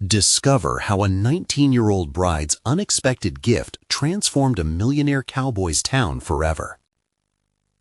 Discover how a 19-year-old bride's unexpected gift transformed a millionaire cowboy's town forever.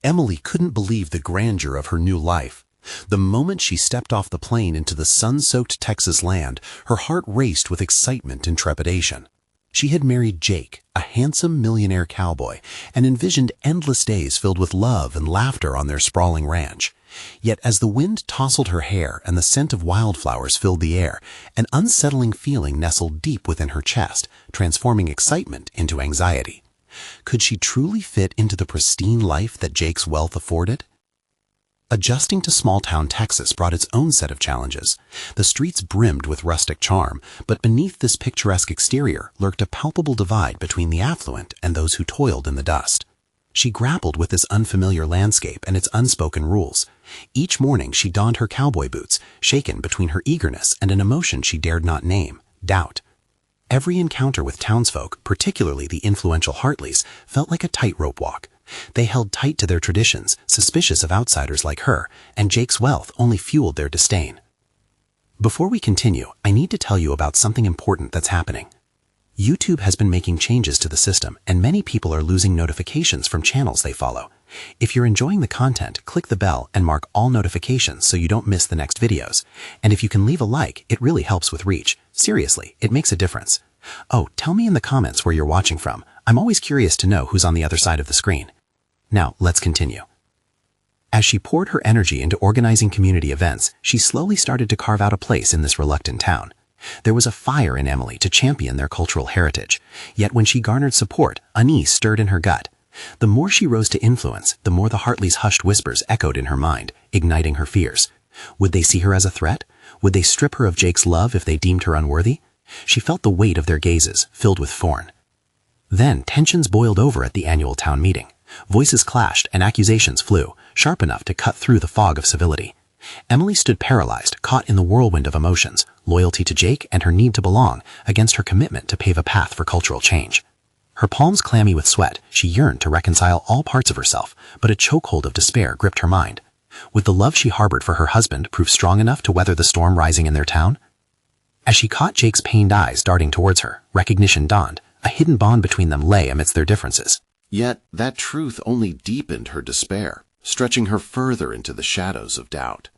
Emily couldn't believe the grandeur of her new life. The moment she stepped off the plane into the sun-soaked Texas land, her heart raced with excitement and trepidation. She had married Jake, a handsome millionaire cowboy, and envisioned endless days filled with love and laughter on their sprawling ranch. Yet as the wind tousled her hair and the scent of wildflowers filled the air, an unsettling feeling nestled deep within her chest, transforming excitement into anxiety. Could she truly fit into the pristine life that Jake's wealth afforded? Adjusting to small-town Texas brought its own set of challenges. The streets brimmed with rustic charm, but beneath this picturesque exterior lurked a palpable divide between the affluent and those who toiled in the dust. She grappled with this unfamiliar landscape and its unspoken rules. Each morning she donned her cowboy boots, shaken between her eagerness and an emotion she dared not name, doubt. Every encounter with townsfolk, particularly the influential Hartleys, felt like a tightrope walk. They held tight to their traditions, suspicious of outsiders like her, and Jake's wealth only fueled their disdain. Before we continue, I need to tell you about something important that's happening. YouTube has been making changes to the system, and many people are losing notifications from channels they follow. If you're enjoying the content, click the bell and mark all notifications so you don't miss the next videos. And if you can leave a like, it really helps with reach. Seriously, it makes a difference. Oh, tell me in the comments where you're watching from. I'm always curious to know who's on the other side of the screen. Now, let's continue. As she poured her energy into organizing community events, she slowly started to carve out a place in this reluctant town. There was a fire in Emily to champion their cultural heritage. Yet when she garnered support, unease stirred in her gut. The more she rose to influence, the more the Hartleys' hushed whispers echoed in her mind, igniting her fears. Would they see her as a threat? Would they strip her of Jake's love if they deemed her unworthy? She felt the weight of their gazes, filled with scorn. Then tensions boiled over at the annual town meeting. Voices clashed and accusations flew, sharp enough to cut through the fog of civility. Emily stood paralyzed, caught in the whirlwind of emotions, loyalty to Jake and her need to belong, against her commitment to pave a path for cultural change. Her palms clammy with sweat, she yearned to reconcile all parts of herself, but a chokehold of despair gripped her mind. Would the love she harbored for her husband prove strong enough to weather the storm rising in their town? As she caught Jake's pained eyes darting towards her, recognition dawned. A hidden bond between them lay amidst their differences. Yet that truth only deepened her despair, stretching her further into the shadows of doubt.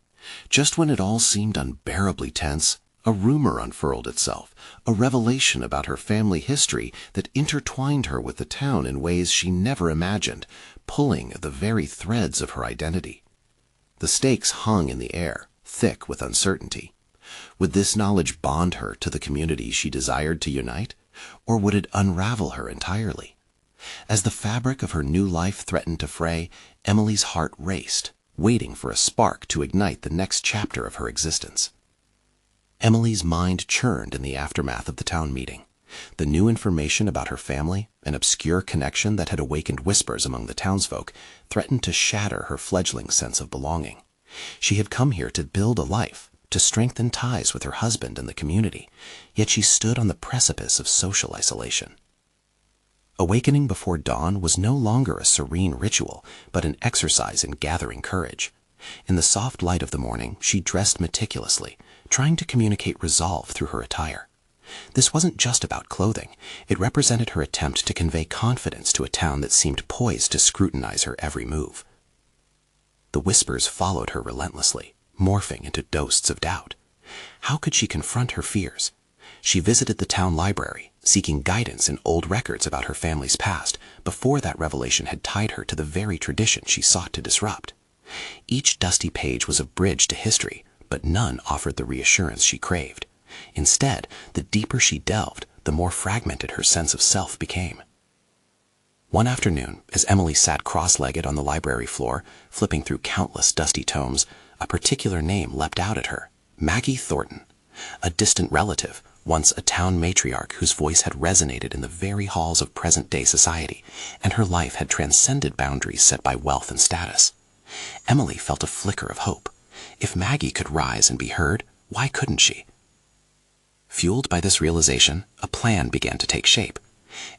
Just when it all seemed unbearably tense, a rumor unfurled itself, a revelation about her family history that intertwined her with the town in ways she never imagined, pulling at the very threads of her identity. The stakes hung in the air, thick with uncertainty. Would this knowledge bond her to the community she desired to unite, or would it unravel her entirely? As the fabric of her new life threatened to fray, Emily's heart raced, waiting for a spark to ignite the next chapter of her existence. Emily's mind churned in the aftermath of the town meeting. The new information about her family, an obscure connection that had awakened whispers among the townsfolk, threatened to shatter her fledgling sense of belonging. She had come here to build a life, to strengthen ties with her husband and the community, yet she stood on the precipice of social isolation. Awakening before dawn was no longer a serene ritual, but an exercise in gathering courage. In the soft light of the morning, she dressed meticulously, trying to communicate resolve through her attire. This wasn't just about clothing. It represented her attempt to convey confidence to a town that seemed poised to scrutinize her every move. The whispers followed her relentlessly, morphing into ghosts of doubt. How could she confront her fears? She visited the town library, seeking guidance in old records about her family's past, before that revelation had tied her to the very tradition she sought to disrupt. Each dusty page was a bridge to history, but none offered the reassurance she craved. Instead, the deeper she delved, the more fragmented her sense of self became. One afternoon, as Emily sat cross-legged on the library floor, flipping through countless dusty tomes, a particular name leapt out at her: Maggie Thornton, a distant relative, once a town matriarch whose voice had resonated in the very halls of present-day society, and her life had transcended boundaries set by wealth and status. Emily felt a flicker of hope. If Maggie could rise and be heard, why couldn't she? Fueled by this realization, a plan began to take shape.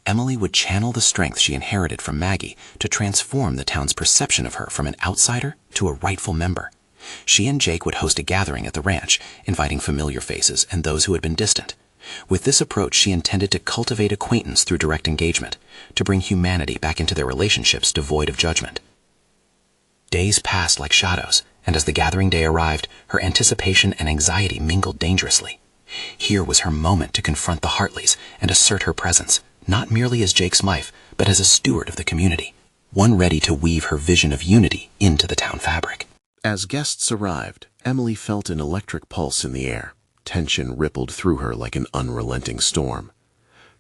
Emily would channel the strength she inherited from Maggie to transform the town's perception of her from an outsider to a rightful member. She and Jake would host a gathering at the ranch, inviting familiar faces and those who had been distant. With this approach, she intended to cultivate acquaintance through direct engagement, to bring humanity back into their relationships devoid of judgment. Days passed like shadows, and as the gathering day arrived, her anticipation and anxiety mingled dangerously. Here was her moment to confront the Hartleys and assert her presence, not merely as Jake's wife, but as a steward of the community, one ready to weave her vision of unity into the town fabric. As guests arrived, Emily felt an electric pulse in the air. Tension rippled through her like an unrelenting storm.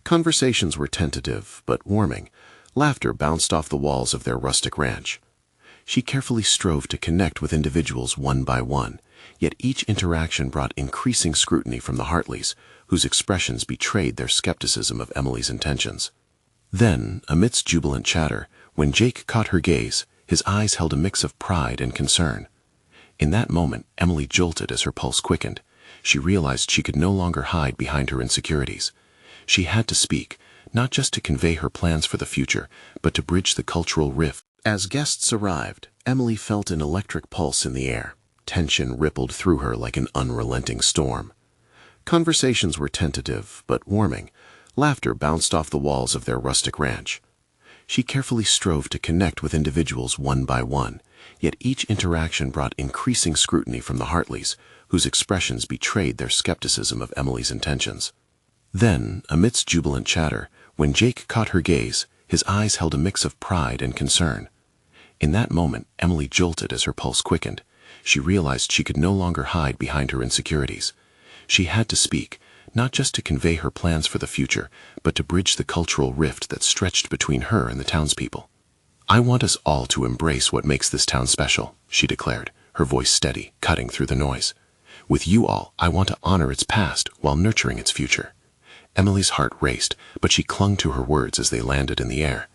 Conversations were tentative but warming. Laughter bounced off the walls of their rustic ranch. She carefully strove to connect with individuals one by one, yet each interaction brought increasing scrutiny from the Hartleys, whose expressions betrayed their skepticism of Emily's intentions. Then, amidst jubilant chatter, when Jake caught her gaze, his eyes held a mix of pride and concern. In that moment, Emily jolted as her pulse quickened. She realized she could no longer hide behind her insecurities. She had to speak, not just to convey her plans for the future, but to bridge the cultural rift. As guests arrived, Emily felt an electric pulse in the air. Tension rippled through her like an unrelenting storm. Conversations were tentative but warming. Laughter bounced off the walls of their rustic ranch. She carefully strove to connect with individuals one by one, yet each interaction brought increasing scrutiny from the Hartleys, whose expressions betrayed their skepticism of Emily's intentions. Then, amidst jubilant chatter, when Jake caught her gaze, his eyes held a mix of pride and concern. In that moment, Emily jolted as her pulse quickened. She realized she could no longer hide behind her insecurities. She had to speak, not just to convey her plans for the future, but to bridge the cultural rift that stretched between her and the townspeople. "I want us all to embrace what makes this town special," she declared, her voice steady, cutting through the noise. "With you all, I want to honor its past while nurturing its future." Emily's heart raced, but she clung to her words as they landed in the air.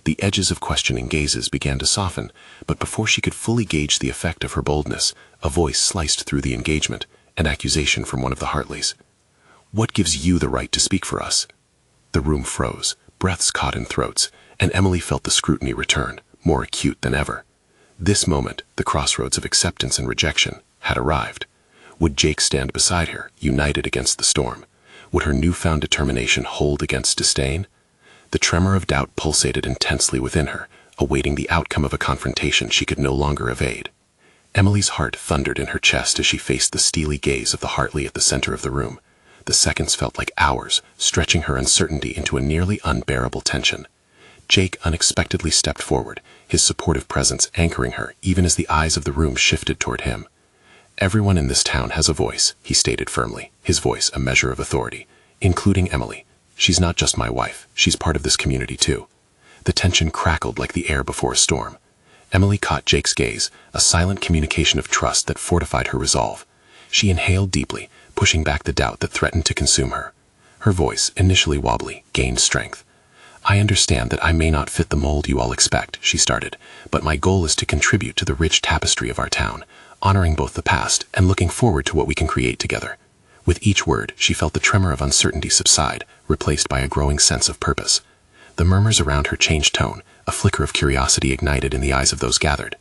The edges of questioning gazes began to soften, but before she could fully gauge the effect of her boldness, a voice sliced through the engagement, an accusation from one of the Hartleys. "What gives you the right to speak for us?" The room froze, breaths caught in throats, and Emily felt the scrutiny return, more acute than ever. This moment, the crossroads of acceptance and rejection, had arrived. Would Jake stand beside her, united against the storm? Would her newfound determination hold against disdain? The tremor of doubt pulsated intensely within her, awaiting the outcome of a confrontation she could no longer evade. Emily's heart thundered in her chest as she faced the steely gaze of the Hartley at the center of the room. The seconds felt like hours, stretching her uncertainty into a nearly unbearable tension. Jake unexpectedly stepped forward, his supportive presence anchoring her even as the eyes of the room shifted toward him. "Everyone in this town has a voice," he stated firmly, his voice a measure of authority, "including Emily. She's not just my wife, she's part of this community too." The tension crackled like the air before a storm. Emily caught Jake's gaze, a silent communication of trust that fortified her resolve. She inhaled deeply, pushing back the doubt that threatened to consume her. Her voice, initially wobbly, gained strength. "I understand that I may not fit the mold you all expect," she started, "but my goal is to contribute to the rich tapestry of our town, honoring both the past and looking forward to what we can create together." With each word, she felt the tremor of uncertainty subside, replaced by a growing sense of purpose. The murmurs around her changed tone, a flicker of curiosity ignited in the eyes of those gathered.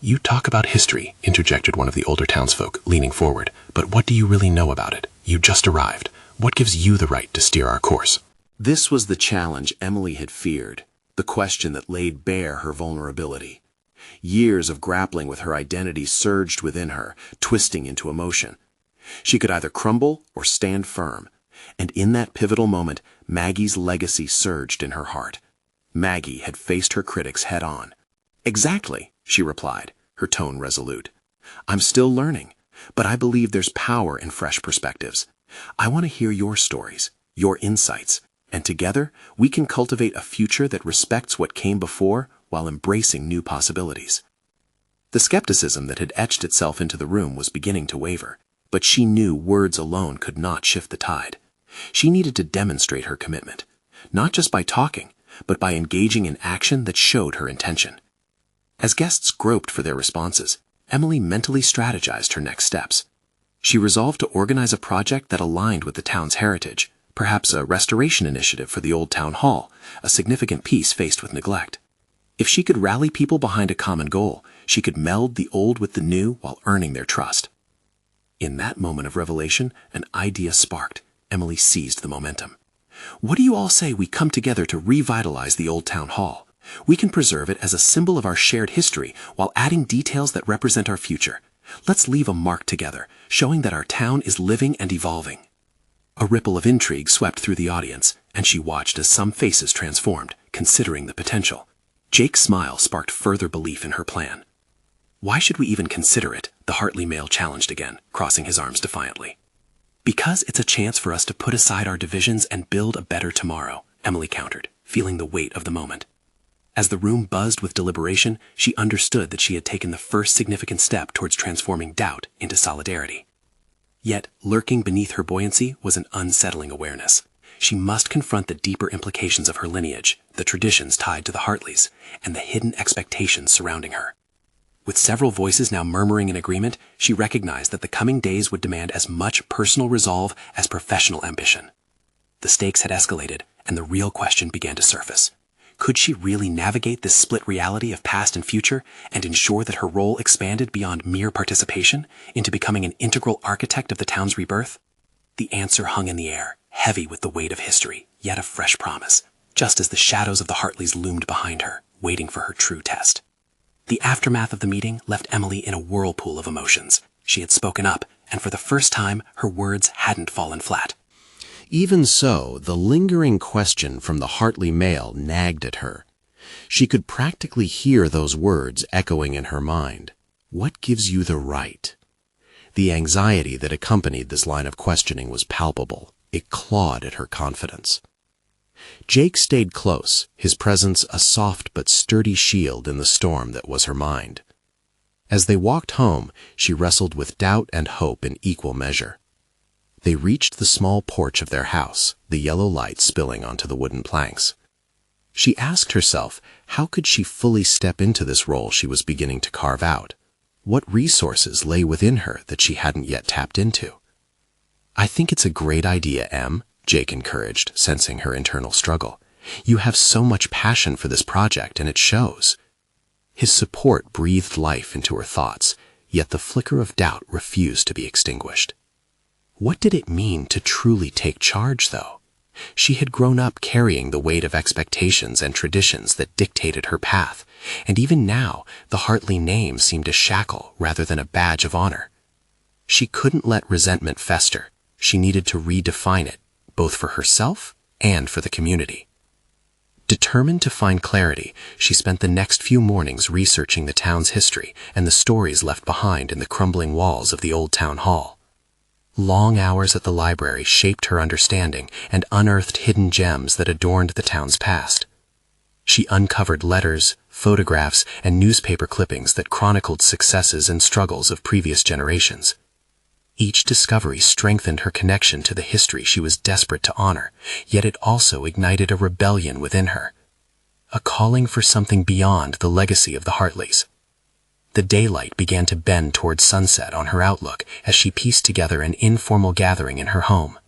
"You talk about history," interjected one of the older townsfolk, leaning forward, "but what do you really know about it? You just arrived. What gives you the right to steer our course?" This was the challenge Emily had feared, the question that laid bare her vulnerability. Years of grappling with her identity surged within her, twisting into emotion. She could either crumble or stand firm, and in that pivotal moment, Maggie's legacy surged in her heart. Maggie had faced her critics head-on. "Exactly," she replied, her tone resolute. "I'm still learning, but I believe there's power in fresh perspectives. I want to hear your stories, your insights, and together we can cultivate a future that respects what came before while embracing new possibilities." The skepticism that had etched itself into the room was beginning to waver, but she knew words alone could not shift the tide. She needed to demonstrate her commitment, not just by talking, but by engaging in action that showed her intention. As guests groped for their responses, Emily mentally strategized her next steps. She resolved to organize a project that aligned with the town's heritage, perhaps a restoration initiative for the old town hall, a significant piece faced with neglect. If she could rally people behind a common goal, She could meld the old with the new while earning their trust. In that moment of revelation, an idea sparked. Emily seized the momentum. What do you all say we come together to revitalize the old town hall? We can preserve it as a symbol of our shared history while adding details that represent our future. Let's leave a mark together, showing that our town is living and evolving. A ripple of intrigue swept through the audience, and she watched as some faces transformed, considering the potential. Jake's smile sparked further belief in her plan. Why should we even consider it? The Hartley male challenged again, crossing his arms defiantly. Because it's a chance for us to put aside our divisions and build a better tomorrow, Emily countered, feeling the weight of the moment. As the room buzzed with deliberation, she understood that she had taken the first significant step towards transforming doubt into solidarity. Yet, lurking beneath her buoyancy was an unsettling awareness. She must confront the deeper implications of her lineage, the traditions tied to the Hartleys, and the hidden expectations surrounding her. With several voices now murmuring in agreement, she recognized that the coming days would demand as much personal resolve as professional ambition. The stakes had escalated, and the real question began to surface. Could she really navigate this split reality of past and future and ensure that her role expanded beyond mere participation into becoming an integral architect of the town's rebirth? The answer hung in the air, heavy with the weight of history, yet a fresh promise, just as the shadows of the Hartleys loomed behind her, waiting for her true test. The aftermath of the meeting left Emily in a whirlpool of emotions. She had spoken up, and for the first time, her words hadn't fallen flat. Even so, the lingering question from the Hartley male nagged at her. She could practically hear those words echoing in her mind. What gives you the right? The anxiety that accompanied this line of questioning was palpable. It clawed at her confidence. Jake stayed close, his presence a soft but sturdy shield in the storm that was her mind. As they walked home, she wrestled with doubt and hope in equal measure. They reached the small porch of their house, the yellow light spilling onto the wooden planks. She asked herself, how could she fully step into this role she was beginning to carve out? What resources lay within her that she hadn't yet tapped into? I think it's a great idea, Em, Jake encouraged, sensing her internal struggle. You have so much passion for this project, and it shows. His support breathed life into her thoughts, yet the flicker of doubt refused to be extinguished. What did it mean to truly take charge, though? She had grown up carrying the weight of expectations and traditions that dictated her path, and even now the Hartley name seemed a shackle rather than a badge of honor. She couldn't let resentment fester. She needed to redefine it, both for herself and for the community. Determined to find clarity, she spent the next few mornings researching the town's history and the stories left behind in the crumbling walls of the old town hall. Long hours at the library shaped her understanding and unearthed hidden gems that adorned the town's past. She uncovered letters, photographs, and newspaper clippings that chronicled successes and struggles of previous generations. Each discovery strengthened her connection to the history she was desperate to honor, yet it also ignited a rebellion within her, a calling for something beyond the legacy of the Hartleys. The daylight began to bend towards sunset on her outlook as she pieced together an informal gathering in her home.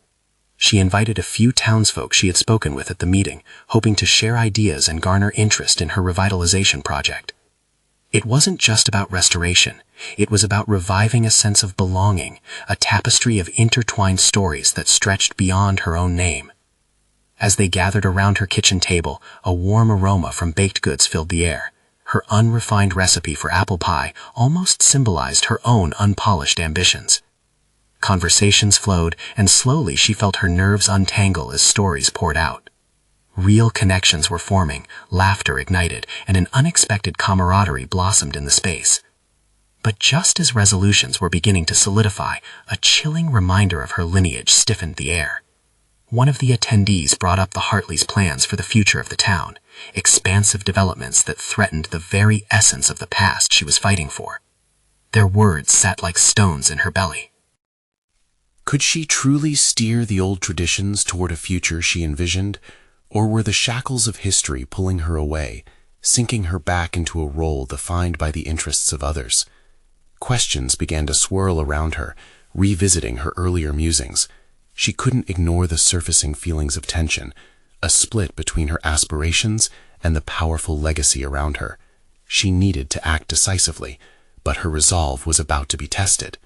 She invited a few townsfolk she had spoken with at the meeting, hoping to share ideas and garner interest in her revitalization project. It wasn't just about restoration. It was about reviving a sense of belonging, a tapestry of intertwined stories that stretched beyond her own name. As they gathered around her kitchen table, a warm aroma from baked goods filled the air. Her unrefined recipe for apple pie almost symbolized her own unpolished ambitions. Conversations flowed, and slowly she felt her nerves untangle as stories poured out. Real connections were forming, laughter ignited, and an unexpected camaraderie blossomed in the space. But just as resolutions were beginning to solidify, a chilling reminder of her lineage stiffened the air. One of the attendees brought up the Hartleys' plans for the future of the town, expansive developments that threatened the very essence of the past she was fighting for. Their words sat like stones in her belly. Could she truly steer the old traditions toward a future she envisioned, or were the shackles of history pulling her away, sinking her back into a role defined by the interests of others? Questions began to swirl around her, revisiting her earlier musings. She couldn't ignore the surfacing feelings of tension, a split between her aspirations and the powerful legacy around her. She needed to act decisively, but her resolve was about to be tested.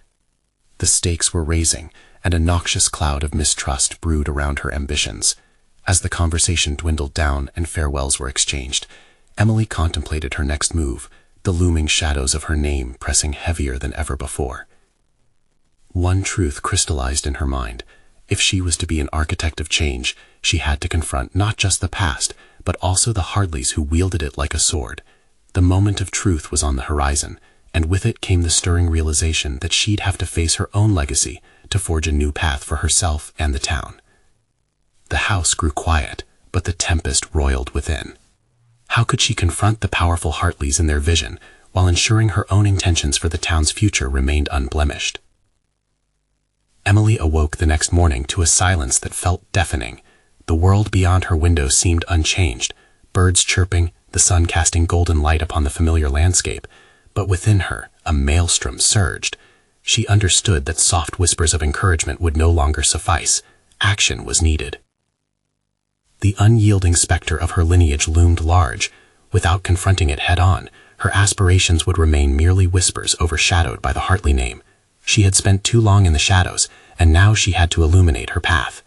The stakes were raising, and a noxious cloud of mistrust brewed around her ambitions. As the conversation dwindled down and farewells were exchanged, Emily contemplated her next move, the looming shadows of her name pressing heavier than ever before. One truth crystallized in her mind. If she was to be an architect of change, she had to confront not just the past, but also the Hardleys who wielded it like a sword. The moment of truth was on the horizon, and with it came the stirring realization that she'd have to face her own legacy to forge a new path for herself and the town. The house grew quiet, but the tempest roiled within. How could she confront the powerful Hartleys in their vision while ensuring her own intentions for the town's future remained unblemished? Emily awoke the next morning to a silence that felt deafening. The world beyond her window seemed unchanged, birds chirping, the sun casting golden light upon the familiar landscape, but within her a maelstrom surged. She understood that soft whispers of encouragement would no longer suffice. Action was needed. The unyielding specter of her lineage loomed large. Without confronting it head-on, her aspirations would remain merely whispers overshadowed by the Hartley name. She had spent too long in the shadows, and now she had to illuminate her path.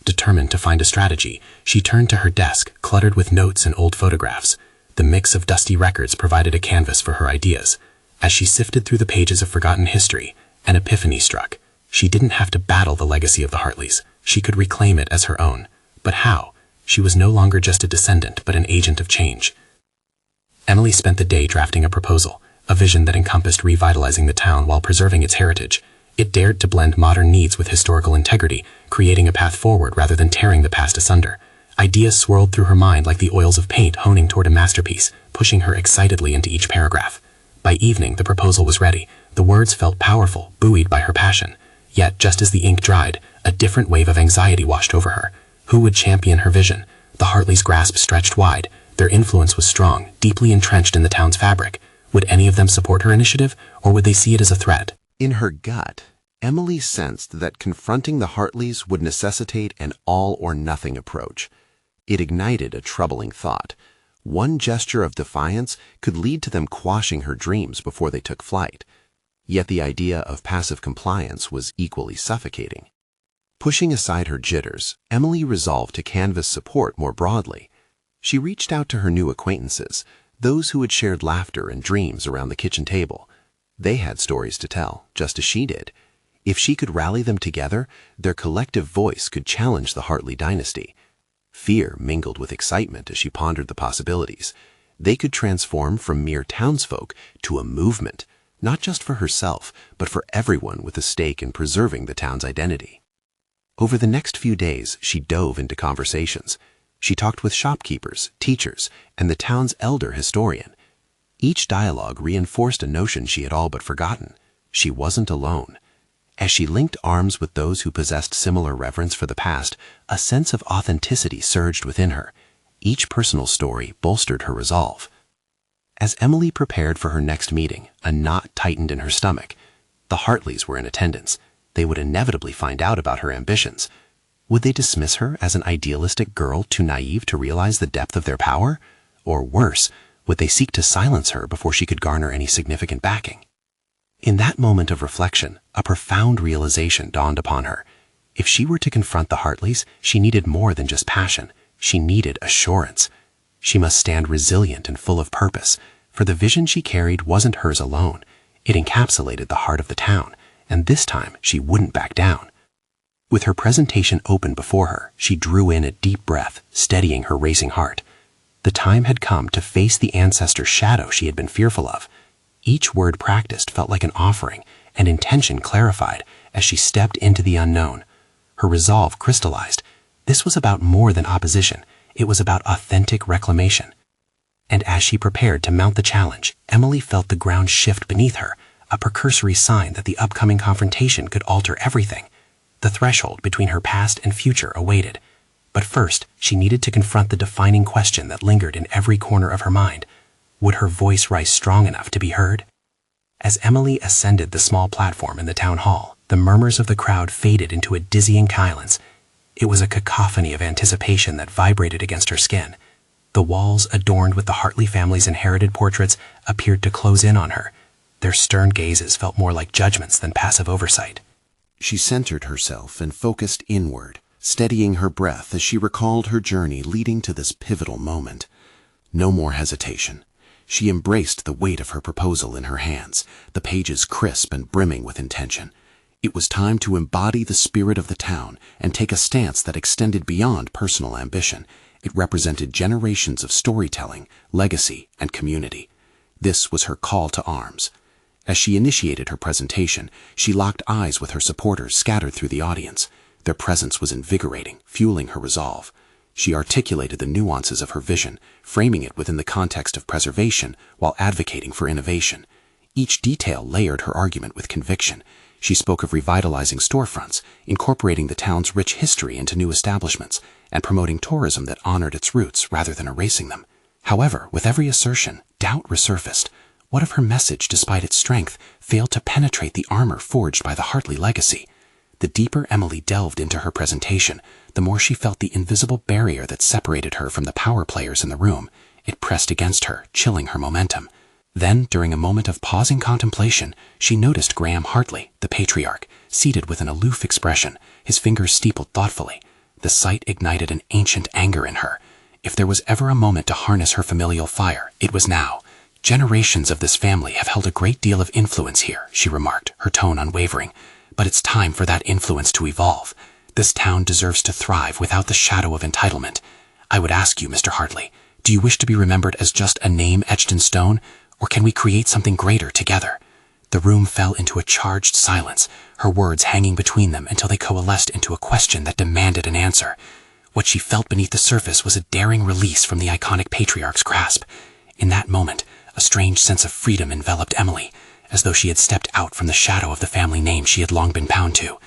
Determined to find a strategy, she turned to her desk, cluttered with notes and old photographs. The mix of dusty records provided a canvas for her ideas. As she sifted through the pages of forgotten history, an epiphany struck. She didn't have to battle the legacy of the Hartleys. She could reclaim it as her own. But how? She was no longer just a descendant, but an agent of change. Emily spent the day drafting a proposal, a vision that encompassed revitalizing the town while preserving its heritage. It dared to blend modern needs with historical integrity, creating a path forward rather than tearing the past asunder. Ideas swirled through her mind like the oils of paint honing toward a masterpiece, pushing her excitedly into each paragraph. By evening, the proposal was ready. The words felt powerful, buoyed by her passion. Yet, just as the ink dried, a different wave of anxiety washed over her. Who would champion her vision? The Hartleys' grasp stretched wide. Their influence was strong, deeply entrenched in the town's fabric. Would any of them support her initiative, or would they see it as a threat? In her gut, Emily sensed that confronting the Hartleys would necessitate an all-or-nothing approach. It ignited a troubling thought. One gesture of defiance could lead to them quashing her dreams before they took flight. Yet the idea of passive compliance was equally suffocating. Pushing aside her jitters, Emily resolved to canvass support more broadly. She reached out to her new acquaintances, those who had shared laughter and dreams around the kitchen table. They had stories to tell, just as she did. If she could rally them together, their collective voice could challenge the Hartley dynasty. Fear mingled with excitement as she pondered the possibilities. They could transform from mere townsfolk to a movement, not just for herself, but for everyone with a stake in preserving the town's identity. Over the next few days, she dove into conversations. She talked with shopkeepers, teachers, and the town's elder historian. Each dialogue reinforced a notion she had all but forgotten. She wasn't alone. As she linked arms with those who possessed similar reverence for the past, a sense of authenticity surged within her. Each personal story bolstered her resolve. As Emily prepared for her next meeting, a knot tightened in her stomach. The Hartleys were in attendance. They would inevitably find out about her ambitions. Would they dismiss her as an idealistic girl too naive to realize the depth of their power? Or worse, would they seek to silence her before she could garner any significant backing? In that moment of reflection, a profound realization dawned upon her. If she were to confront the Hartleys, she needed more than just passion. She needed assurance. She must stand resilient and full of purpose, for the vision she carried wasn't hers alone. It encapsulated the heart of the town, and this time she wouldn't back down. With her presentation open before her, she drew in a deep breath, steadying her racing heart. The time had come to face the ancestor's shadow she had been fearful of. Each word practiced felt like an offering, and intention clarified as she stepped into the unknown. Her resolve crystallized. This was about more than opposition. It was about authentic reclamation. And as she prepared to mount the challenge, Emily felt the ground shift beneath her, a precursory sign that the upcoming confrontation could alter everything. The threshold between her past and future awaited. But first, she needed to confront the defining question that lingered in every corner of her mind. Would her voice rise strong enough to be heard? As Emily ascended the small platform in the town hall, the murmurs of the crowd faded into a dizzying silence. It was a cacophony of anticipation that vibrated against her skin. The walls, adorned with the Hartley family's inherited portraits, appeared to close in on her. Their stern gazes felt more like judgments than passive oversight. She centered herself and focused inward, steadying her breath as she recalled her journey leading to this pivotal moment. No more hesitation. She embraced the weight of her proposal in her hands, the pages crisp and brimming with intention. It was time to embody the spirit of the town and take a stance that extended beyond personal ambition. It represented generations of storytelling, legacy, and community. This was her call to arms. As she initiated her presentation, she locked eyes with her supporters scattered through the audience. Their presence was invigorating, fueling her resolve. She articulated the nuances of her vision, framing it within the context of preservation while advocating for innovation. Each detail layered her argument with conviction. She spoke of revitalizing storefronts, incorporating the town's rich history into new establishments, and promoting tourism that honored its roots rather than erasing them. However, with every assertion, doubt resurfaced. What if her message, despite its strength, failed to penetrate the armor forged by the Hartley legacy? The deeper Emily delved into her presentation, the more she felt the invisible barrier that separated her from the power players in the room. It pressed against her, chilling her momentum. Then, during a moment of pausing contemplation, she noticed Graham Hartley, the patriarch, seated with an aloof expression, his fingers steepled thoughtfully. The sight ignited an ancient anger in her. If there was ever a moment to harness her familial fire, it was now. Generations of this family have held a great deal of influence here, she remarked, her tone unwavering. But it's time for that influence to evolve. This town deserves to thrive without the shadow of entitlement. I would ask you, Mr. Hartley, do you wish to be remembered as just a name etched in stone, or can we create something greater together? The room fell into a charged silence, her words hanging between them until they coalesced into a question that demanded an answer. What she felt beneath the surface was a daring release from the iconic patriarch's grasp. In that moment, a strange sense of freedom enveloped Emily, as though she had stepped out from the shadow of the family name she had long been bound to.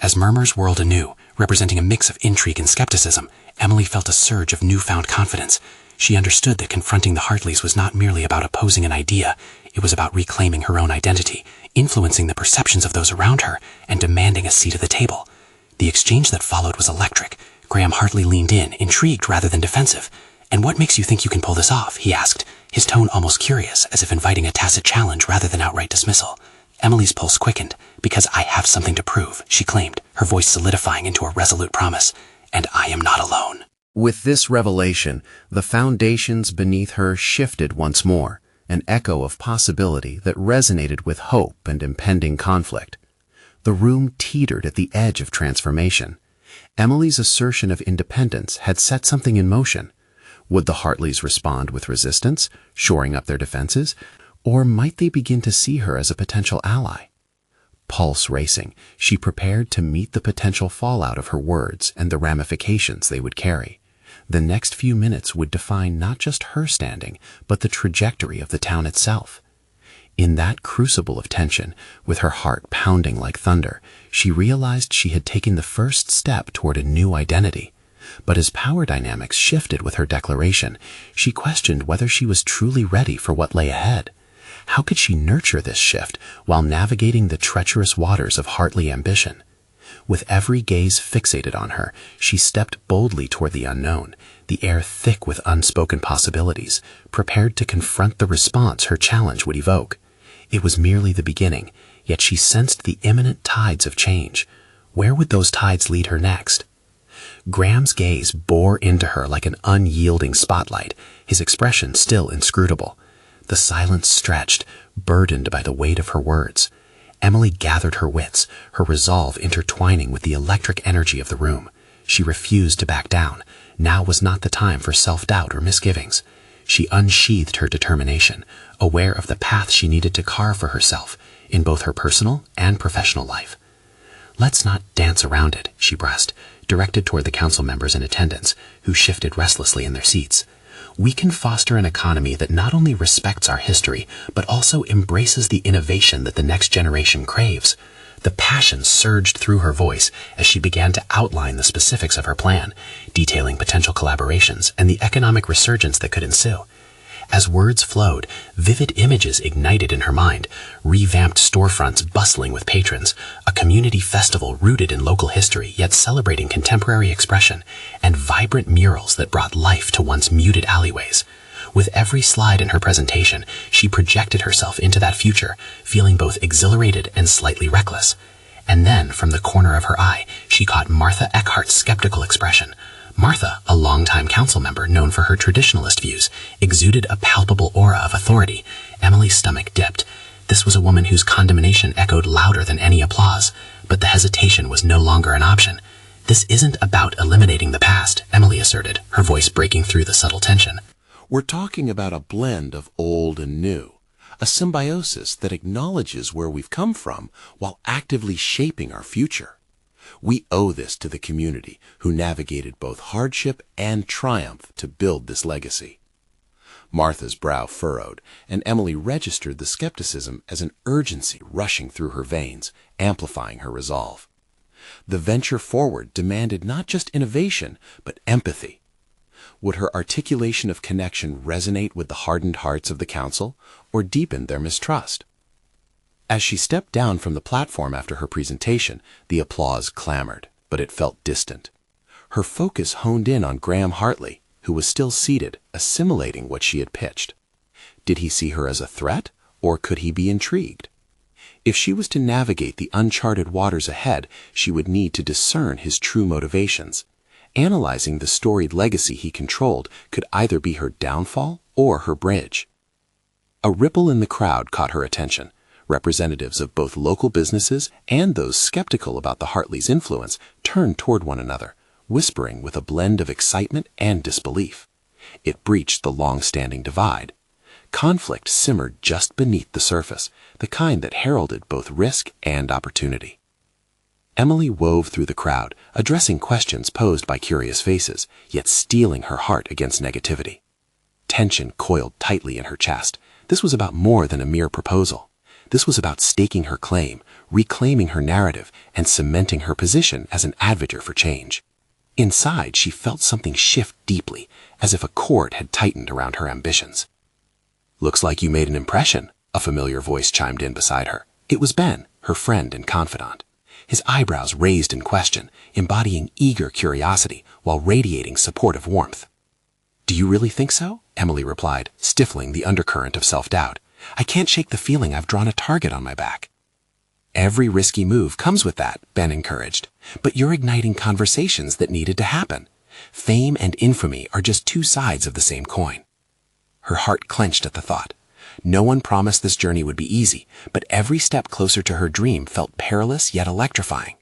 As murmurs whirled anew, representing a mix of intrigue and skepticism, Emily felt a surge of newfound confidence. She understood that confronting the Hartleys was not merely about opposing an idea, it was about reclaiming her own identity, influencing the perceptions of those around her, and demanding a seat at the table. The exchange that followed was electric. Graham Hartley leaned in, intrigued rather than defensive. "And what makes you think you can pull this off?" he asked, his tone almost curious, as if inviting a tacit challenge rather than outright dismissal. Emily's pulse quickened. "Because I have something to prove," she claimed, her voice solidifying into a resolute promise. "And I am not alone." With this revelation, the foundations beneath her shifted once more, an echo of possibility that resonated with hope and impending conflict. The room teetered at the edge of transformation. Emily's assertion of independence had set something in motion. Would the Hartleys respond with resistance, shoring up their defenses, or might they begin to see her as a potential ally? Pulse racing, she prepared to meet the potential fallout of her words and the ramifications they would carry. The next few minutes would define not just her standing, but the trajectory of the town itself. In that crucible of tension, with her heart pounding like thunder, she realized she had taken the first step toward a new identity. But as power dynamics shifted with her declaration, she questioned whether she was truly ready for what lay ahead. How could she nurture this shift while navigating the treacherous waters of Hartley ambition? With every gaze fixated on her, she stepped boldly toward the unknown, the air thick with unspoken possibilities, prepared to confront the response her challenge would evoke. It was merely the beginning, yet she sensed the imminent tides of change. Where would those tides lead her next? Graham's gaze bore into her like an unyielding spotlight, his expression still inscrutable. The silence stretched, burdened by the weight of her words. Emily gathered her wits, her resolve intertwining with the electric energy of the room. She refused to back down. Now was not the time for self-doubt or misgivings. She unsheathed her determination, aware of the path she needed to carve for herself, in both her personal and professional life. "Let's not dance around it," she breathed, directed toward the council members in attendance, who shifted restlessly in their seats. "We can foster an economy that not only respects our history, but also embraces the innovation that the next generation craves." The passion surged through her voice as she began to outline the specifics of her plan, detailing potential collaborations and the economic resurgence that could ensue. As words flowed, vivid images ignited in her mind, revamped storefronts bustling with patrons, a community festival rooted in local history yet celebrating contemporary expression, and vibrant murals that brought life to once muted alleyways. With every slide in her presentation, she projected herself into that future, feeling both exhilarated and slightly reckless. And then, from the corner of her eye, she caught Martha Eckhart's skeptical expression. Martha, a longtime council member known for her traditionalist views, exuded a palpable aura of authority. Emily's stomach dipped. This was a woman whose condemnation echoed louder than any applause, but the hesitation was no longer an option. This isn't about eliminating the past, Emily asserted, her voice breaking through the subtle tension. We're talking about a blend of old and new, a symbiosis that acknowledges where we've come from while actively shaping our future. We owe this to the community who navigated both hardship and triumph to build this legacy. Martha's brow furrowed, and Emily registered the skepticism as an urgency rushing through her veins, amplifying her resolve. The venture forward demanded not just innovation, but empathy. Would her articulation of connection resonate with the hardened hearts of the council, or deepen their mistrust? As she stepped down from the platform after her presentation, the applause clamored, but it felt distant. Her focus honed in on Graham Hartley, who was still seated, assimilating what she had pitched. Did he see her as a threat, or could he be intrigued? If she was to navigate the uncharted waters ahead, she would need to discern his true motivations. Analyzing the storied legacy he controlled could either be her downfall or her bridge. A ripple in the crowd caught her attention. Representatives of both local businesses and those skeptical about the Hartleys' influence turned toward one another, whispering with a blend of excitement and disbelief. It breached the long-standing divide. Conflict simmered just beneath the surface, the kind that heralded both risk and opportunity. Emily wove through the crowd, addressing questions posed by curious faces, yet steeling her heart against negativity. Tension coiled tightly in her chest. This was about more than a mere proposal. This was about staking her claim, reclaiming her narrative, and cementing her position as an advocate for change. Inside, she felt something shift deeply, as if a cord had tightened around her ambitions. "Looks like you made an impression," a familiar voice chimed in beside her. It was Ben, her friend and confidant. His eyebrows raised in question, embodying eager curiosity while radiating supportive warmth. "Do you really think so?" Emily replied, stifling the undercurrent of self-doubt. "I can't shake the feeling I've drawn a target on my back." "Every risky move comes with that," Ben encouraged. "But you're igniting conversations that needed to happen. Fame and infamy are just two sides of the same coin." Her heart clenched at the thought. No one promised this journey would be easy, but every step closer to her dream felt perilous yet electrifying.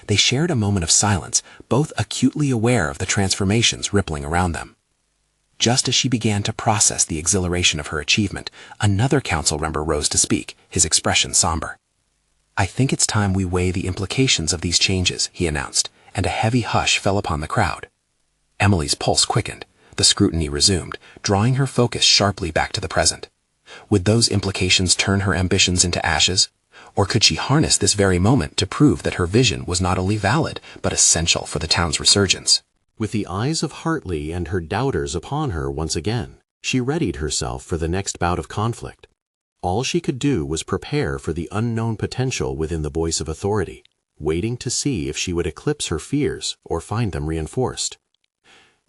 They shared a moment of silence, both acutely aware of the transformations rippling around them. Just as she began to process the exhilaration of her achievement, another council member rose to speak, his expression somber. "I think it's time we weigh the implications of these changes," he announced, and a heavy hush fell upon the crowd. Emily's pulse quickened. The scrutiny resumed, drawing her focus sharply back to the present. Would those implications turn her ambitions into ashes? Or could she harness this very moment to prove that her vision was not only valid, but essential for the town's resurgence? With the eyes of Hartley and her doubters upon her once again, she readied herself for the next bout of conflict. All she could do was prepare for the unknown potential within the voice of authority, waiting to see if she would eclipse her fears or find them reinforced.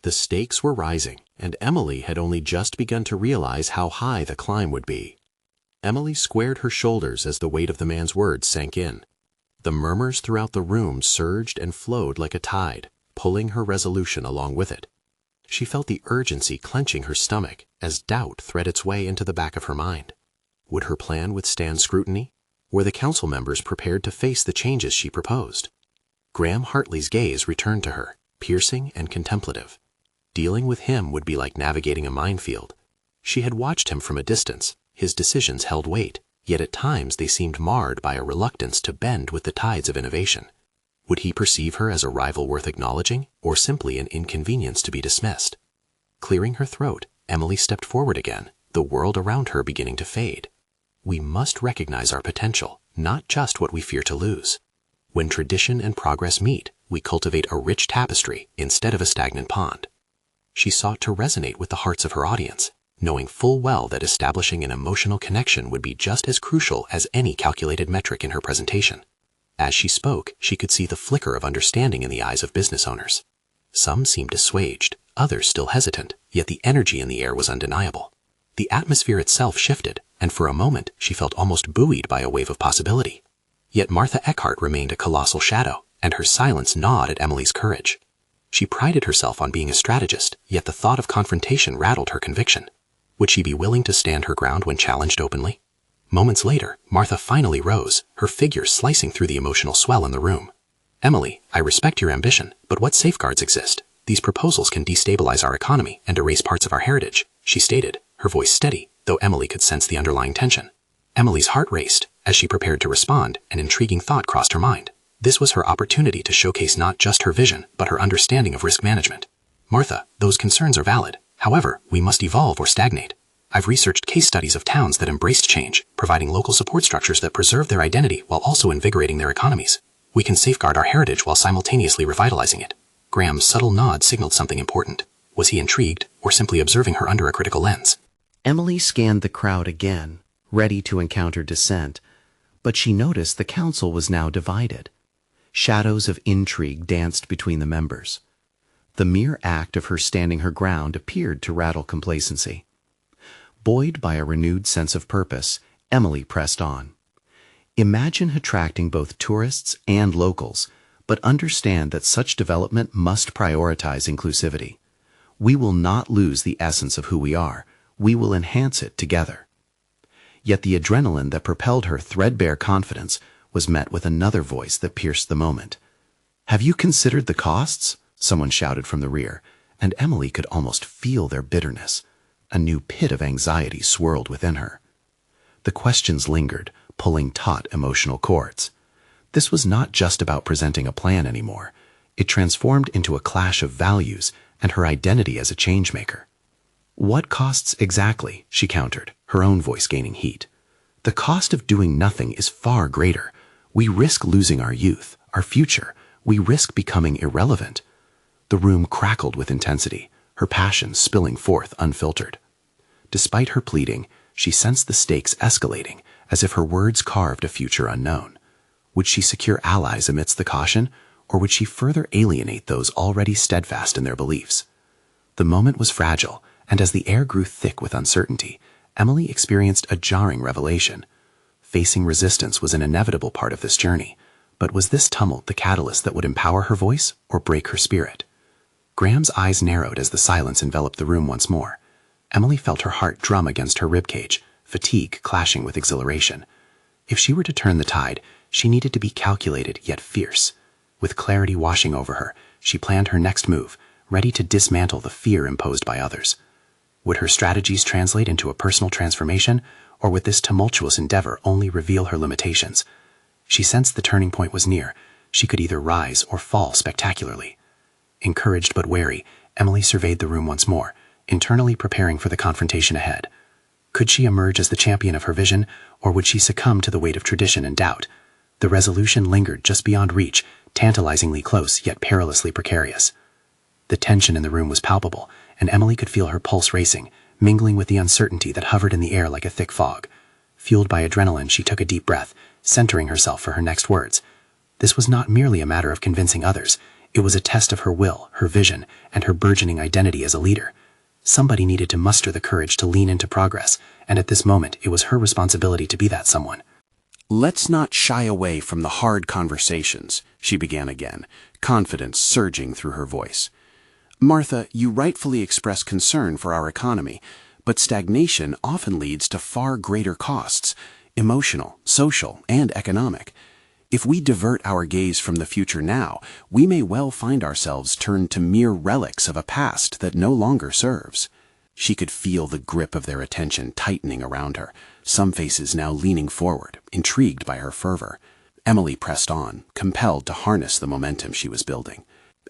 The stakes were rising, and Emily had only just begun to realize how high the climb would be. Emily squared her shoulders as the weight of the man's words sank in. The murmurs throughout the room surged and flowed like a tide, pulling her resolution along with it. She felt the urgency clenching her stomach as doubt thread its way into the back of her mind. Would her plan withstand scrutiny? Were the council members prepared to face the changes she proposed? Graham Hartley's gaze returned to her, piercing and contemplative. Dealing with him would be like navigating a minefield. She had watched him from a distance. His decisions held weight, yet at times they seemed marred by a reluctance to bend with the tides of innovation. Would he perceive her as a rival worth acknowledging, or simply an inconvenience to be dismissed? Clearing her throat, Emily stepped forward again, the world around her beginning to fade. We must recognize our potential, not just what we fear to lose. When tradition and progress meet, we cultivate a rich tapestry instead of a stagnant pond. She sought to resonate with the hearts of her audience, knowing full well that establishing an emotional connection would be just as crucial as any calculated metric in her presentation. As she spoke, she could see the flicker of understanding in the eyes of business owners. Some seemed assuaged, others still hesitant, yet the energy in the air was undeniable. The atmosphere itself shifted, and for a moment she felt almost buoyed by a wave of possibility. Yet Martha Eckhart remained a colossal shadow, and her silence gnawed at Emily's courage. She prided herself on being a strategist, yet the thought of confrontation rattled her conviction. Would she be willing to stand her ground when challenged openly? Moments later, Martha finally rose, her figure slicing through the emotional swell in the room. "Emily, I respect your ambition, but what safeguards exist? These proposals can destabilize our economy and erase parts of our heritage," she stated, her voice steady, though Emily could sense the underlying tension. Emily's heart raced. As she prepared to respond, an intriguing thought crossed her mind. This was her opportunity to showcase not just her vision, but her understanding of risk management. "Martha, those concerns are valid. However, we must evolve or stagnate. I've researched case studies of towns that embraced change, providing local support structures that preserve their identity while also invigorating their economies. We can safeguard our heritage while simultaneously revitalizing it." Graham's subtle nod signaled something important. Was he intrigued, or simply observing her under a critical lens? Emily scanned the crowd again, ready to encounter dissent, but she noticed the council was now divided. Shadows of intrigue danced between the members. The mere act of her standing her ground appeared to rattle complacency. Buoyed by a renewed sense of purpose, Emily pressed on. "Imagine attracting both tourists and locals, but understand that such development must prioritize inclusivity. We will not lose the essence of who we are. We will enhance it together." Yet the adrenaline that propelled her threadbare confidence was met with another voice that pierced the moment. "Have you considered the costs?" someone shouted from the rear, and Emily could almost feel their bitterness. A new pit of anxiety swirled within her. The questions lingered, pulling taut emotional cords. This was not just about presenting a plan anymore. It transformed into a clash of values and her identity as a changemaker. "What costs exactly?" she countered, her own voice gaining heat. "The cost of doing nothing is far greater. We risk losing our youth, our future. We risk becoming irrelevant." The room crackled with intensity, her passion spilling forth unfiltered. Despite her pleading, she sensed the stakes escalating, as if her words carved a future unknown. Would she secure allies amidst the caution, or would she further alienate those already steadfast in their beliefs? The moment was fragile, and as the air grew thick with uncertainty, Emily experienced a jarring revelation. Facing resistance was an inevitable part of this journey, but was this tumult the catalyst that would empower her voice or break her spirit? Graham's eyes narrowed as the silence enveloped the room once more. Emily felt her heart drum against her ribcage, fatigue clashing with exhilaration. If she were to turn the tide, she needed to be calculated yet fierce. With clarity washing over her, she planned her next move, ready to dismantle the fear imposed by others. Would her strategies translate into a personal transformation, or would this tumultuous endeavor only reveal her limitations? She sensed the turning point was near. She could either rise or fall spectacularly. Encouraged but wary, Emily surveyed the room once more, internally preparing for the confrontation ahead. Could she emerge as the champion of her vision, or would she succumb to the weight of tradition and doubt? The resolution lingered just beyond reach, tantalizingly close yet perilously precarious. The tension in the room was palpable, and Emily could feel her pulse racing, mingling with the uncertainty that hovered in the air like a thick fog. Fueled by adrenaline, she took a deep breath, centering herself for her next words. This was not merely a matter of convincing others. It was a test of her will, her vision, and her burgeoning identity as a leader. Somebody needed to muster the courage to lean into progress, and at this moment it was her responsibility to be that someone. "Let's not shy away from the hard conversations," she began again, confidence surging through her voice. "Martha, you rightfully express concern for our economy, but stagnation often leads to far greater costs, emotional, social, and economic. If we divert our gaze from the future now, we may well find ourselves turned to mere relics of a past that no longer serves." She could feel the grip of their attention tightening around her, some faces now leaning forward, intrigued by her fervor. Emily pressed on, compelled to harness the momentum she was building.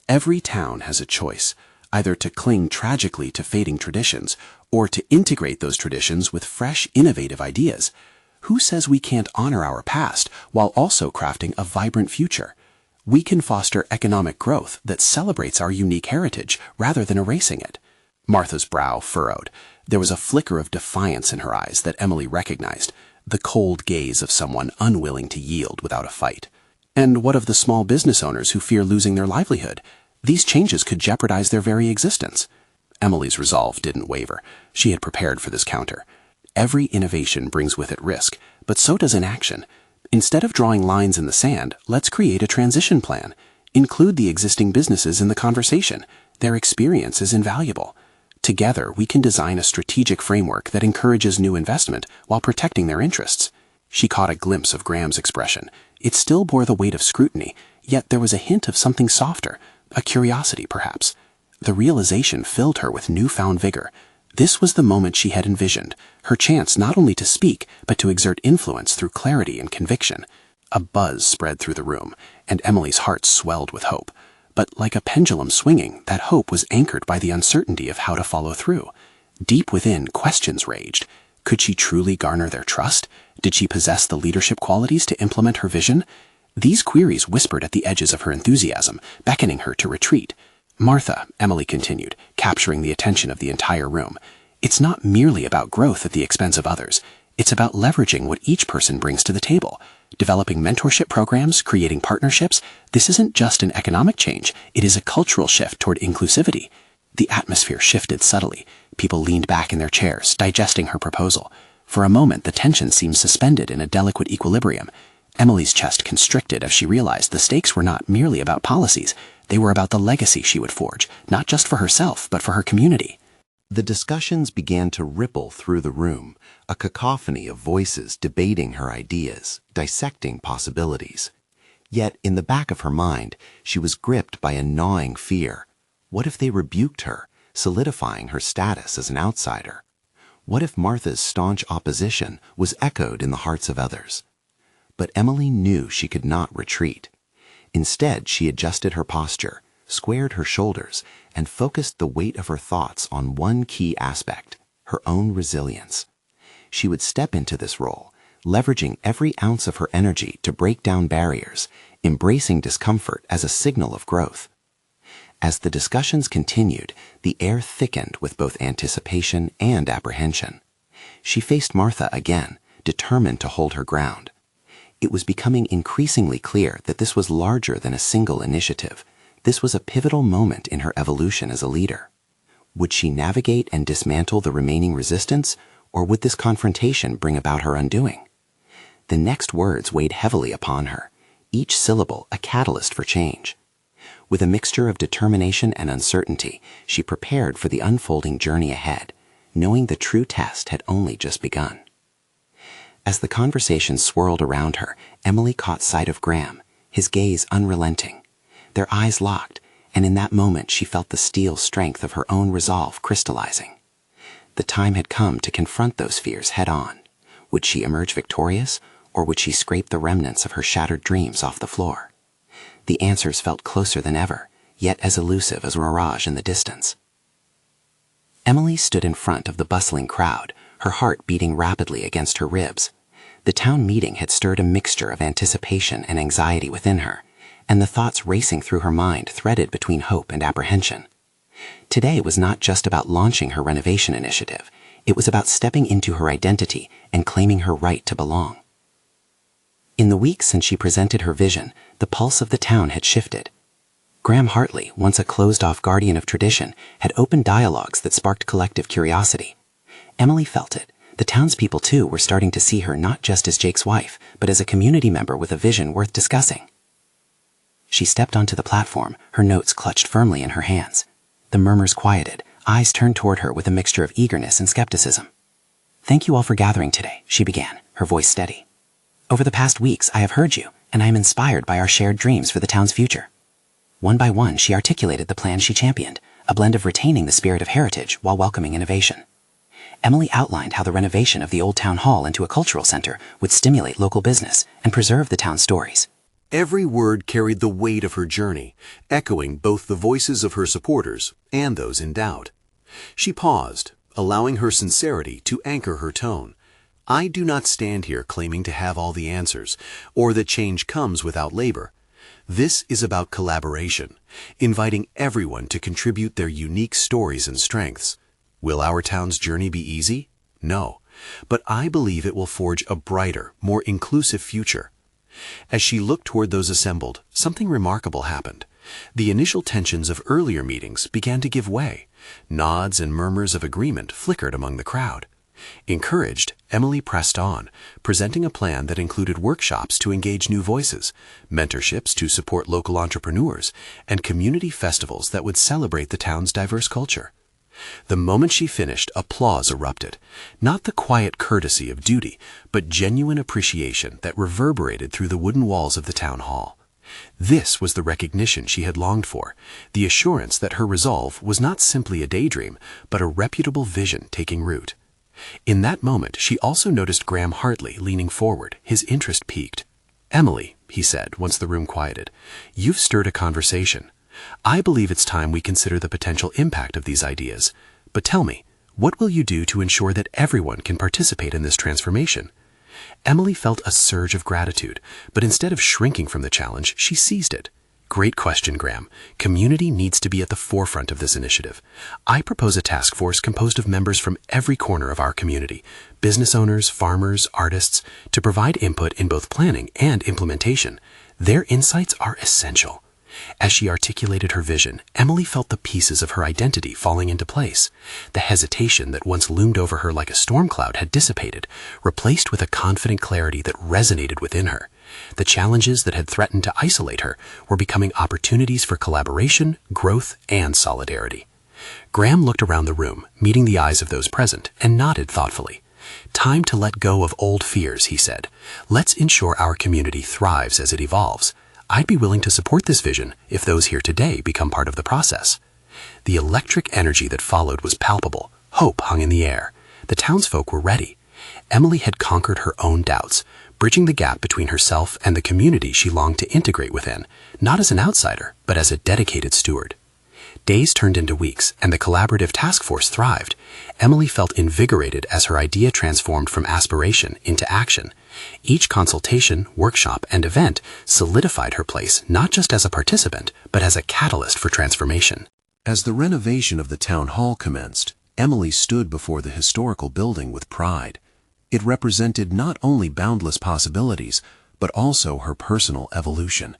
Every town has a choice, either to cling tragically to fading traditions, or to integrate those traditions with fresh, innovative ideas. Who says we can't honor our past while also crafting a vibrant future? We can foster economic growth that celebrates our unique heritage rather than erasing it. Martha's brow furrowed. There was a flicker of defiance in her eyes that Emily recognized, the cold gaze of someone unwilling to yield without a fight. And what of the small business owners who fear losing their livelihood? These changes could jeopardize their very existence. Emily's resolve didn't waver. She had prepared for this counter. Every innovation brings with it risk, but so does inaction. Instead of drawing lines in the sand, let's create a transition plan. Include the existing businesses in the conversation. Their experience is invaluable. Together, we can design a strategic framework that encourages new investment while protecting their interests. She caught a glimpse of Graham's expression. It still bore the weight of scrutiny, yet there was a hint of something softer, a curiosity perhaps. The realization filled her with newfound vigor. This was the moment she had envisioned, her chance not only to speak, but to exert influence through clarity and conviction. A buzz spread through the room, and Emily's heart swelled with hope. But like a pendulum swinging, that hope was anchored by the uncertainty of how to follow through. Deep within, questions raged. Could she truly garner their trust? Did she possess the leadership qualities to implement her vision? These queries whispered at the edges of her enthusiasm, beckoning her to retreat. Martha, Emily continued, capturing the attention of the entire room, it's not merely about growth at the expense of others. It's about leveraging what each person brings to the table. Developing mentorship programs, creating partnerships. This isn't just an economic change. It is a cultural shift toward inclusivity. The atmosphere shifted subtly. People leaned back in their chairs, digesting her proposal. For a moment, the tension seemed suspended in a delicate equilibrium. Emily's chest constricted as she realized the stakes were not merely about policies. They were about the legacy she would forge, not just for herself, but for her community. The discussions began to ripple through the room, a cacophony of voices debating her ideas, dissecting possibilities. Yet, in the back of her mind, she was gripped by a gnawing fear. What if they rebuked her, solidifying her status as an outsider? What if Martha's staunch opposition was echoed in the hearts of others? But Emily knew she could not retreat. Instead, she adjusted her posture, squared her shoulders, and focused the weight of her thoughts on one key aspect, her own resilience. She would step into this role, leveraging every ounce of her energy to break down barriers, embracing discomfort as a signal of growth. As the discussions continued, the air thickened with both anticipation and apprehension. She faced Martha again, determined to hold her ground. It was becoming increasingly clear that this was larger than a single initiative. This was a pivotal moment in her evolution as a leader. Would she navigate and dismantle the remaining resistance, or would this confrontation bring about her undoing? The next words weighed heavily upon her, each syllable a catalyst for change. With a mixture of determination and uncertainty, she prepared for the unfolding journey ahead, knowing the true test had only just begun. As the conversation swirled around her, Emily caught sight of Graham, his gaze unrelenting. Their eyes locked, and in that moment she felt the steel strength of her own resolve crystallizing. The time had come to confront those fears head-on. Would she emerge victorious, or would she scrape the remnants of her shattered dreams off the floor? The answers felt closer than ever, yet as elusive as a mirage in the distance. Emily stood in front of the bustling crowd, her heart beating rapidly against her ribs. The town meeting had stirred a mixture of anticipation and anxiety within her, and the thoughts racing through her mind threaded between hope and apprehension. Today was not just about launching her renovation initiative. It was about stepping into her identity and claiming her right to belong. In the weeks since she presented her vision, the pulse of the town had shifted. Graham Hartley, once a closed-off guardian of tradition, had opened dialogues that sparked collective curiosity. Emily felt it. The townspeople, too, were starting to see her not just as Jake's wife, but as a community member with a vision worth discussing. She stepped onto the platform, her notes clutched firmly in her hands. The murmurs quieted, eyes turned toward her with a mixture of eagerness and skepticism. "Thank you all for gathering today," she began, her voice steady. "Over the past weeks, I have heard you, and I am inspired by our shared dreams for the town's future." One by one, she articulated the plan she championed, a blend of retaining the spirit of heritage while welcoming innovation. Emily outlined how the renovation of the old town hall into a cultural center would stimulate local business and preserve the town's stories. Every word carried the weight of her journey, echoing both the voices of her supporters and those in doubt. She paused, allowing her sincerity to anchor her tone. I do not stand here claiming to have all the answers, or that change comes without labor. This is about collaboration, inviting everyone to contribute their unique stories and strengths. Will our town's journey be easy? No, but I believe it will forge a brighter, more inclusive future. As she looked toward those assembled, something remarkable happened. The initial tensions of earlier meetings began to give way. Nods and murmurs of agreement flickered among the crowd. Encouraged, Emily pressed on, presenting a plan that included workshops to engage new voices, mentorships to support local entrepreneurs, and community festivals that would celebrate the town's diverse culture. The moment she finished, applause erupted, not the quiet courtesy of duty, but genuine appreciation that reverberated through the wooden walls of the town hall. This was the recognition she had longed for, the assurance that her resolve was not simply a daydream, but a reputable vision taking root. In that moment, she also noticed Graham Hartley leaning forward, his interest piqued. "Emily," he said once the room quieted, "you've stirred a conversation. I believe it's time we consider the potential impact of these ideas. But tell me, what will you do to ensure that everyone can participate in this transformation?" Emily felt a surge of gratitude, but instead of shrinking from the challenge, she seized it. "Great question, Graham. Community needs to be at the forefront of this initiative. I propose a task force composed of members from every corner of our community, business owners, farmers, artists, to provide input in both planning and implementation. Their insights are essential." As she articulated her vision, Emily felt the pieces of her identity falling into place. The hesitation that once loomed over her like a storm cloud had dissipated, replaced with a confident clarity that resonated within her. The challenges that had threatened to isolate her were becoming opportunities for collaboration, growth, and solidarity. Graham looked around the room, meeting the eyes of those present, and nodded thoughtfully. "Time to let go of old fears," he said. "Let's ensure our community thrives as it evolves. I'd be willing to support this vision if those here today become part of the process." The electric energy that followed was palpable. Hope hung in the air. The townsfolk were ready. Emily had conquered her own doubts, bridging the gap between herself and the community she longed to integrate within, not as an outsider, but as a dedicated steward. Days turned into weeks, and the collaborative task force thrived. Emily felt invigorated as her idea transformed from aspiration into action. Each consultation, workshop, and event solidified her place not just as a participant, but as a catalyst for transformation. As the renovation of the town hall commenced, Emily stood before the historical building with pride. It represented not only boundless possibilities, but also her personal evolution.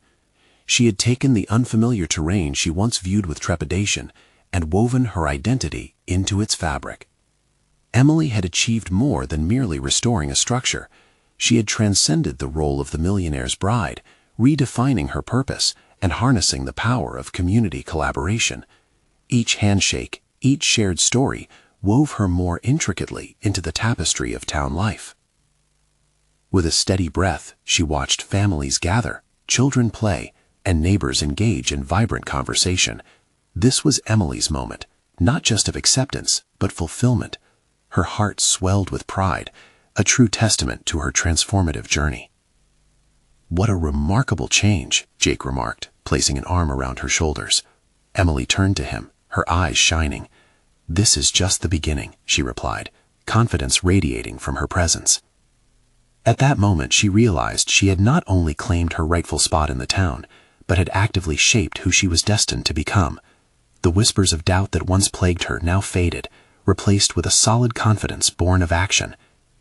She had taken the unfamiliar terrain she once viewed with trepidation and woven her identity into its fabric. Emily had achieved more than merely restoring a structure. She had transcended the role of the millionaire's bride, redefining her purpose and harnessing the power of community collaboration. Each handshake, each shared story, wove her more intricately into the tapestry of town life. With a steady breath, she watched families gather, children play, and neighbors engage in vibrant conversation. This was Emily's moment, not just of acceptance, but fulfillment. Her heart swelled with pride, a true testament to her transformative journey. "What a remarkable change," Jake remarked, placing an arm around her shoulders. Emily turned to him, her eyes shining. "This is just the beginning," she replied, confidence radiating from her presence. At that moment, she realized she had not only claimed her rightful spot in the town, but had actively shaped who she was destined to become. The whispers of doubt that once plagued her now faded, replaced with a solid confidence born of action.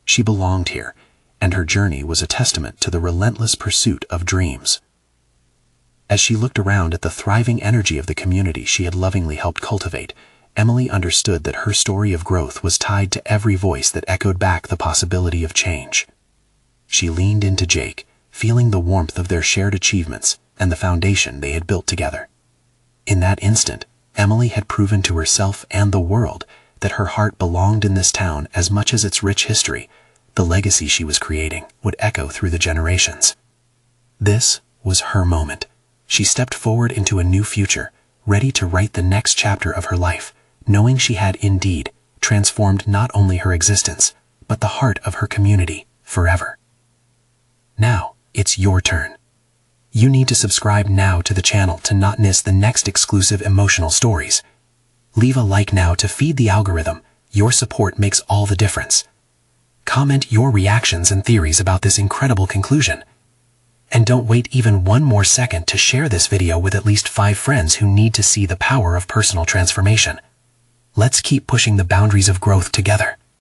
She belonged here, and her journey was a testament to the relentless pursuit of dreams. As she looked around at the thriving energy of the community she had lovingly helped cultivate, Emily understood that her story of growth was tied to every voice that echoed back the possibility of change. She leaned into Jake, feeling the warmth of their shared achievements and the foundation they had built together. In that instant, Emily had proven to herself and the world that her heart belonged in this town as much as its rich history. The legacy she was creating would echo through the generations. This was her moment. She stepped forward into a new future, ready to write the next chapter of her life, knowing she had indeed transformed not only her existence, but the heart of her community forever. Now, it's your turn. You need to subscribe now to the channel to not miss the next exclusive emotional stories. Leave a like now to feed the algorithm. Your support makes all the difference. Comment your reactions and theories about this incredible conclusion. And don't wait even one more second to share this video with at least 5 friends who need to see the power of personal transformation. Let's keep pushing the boundaries of growth together.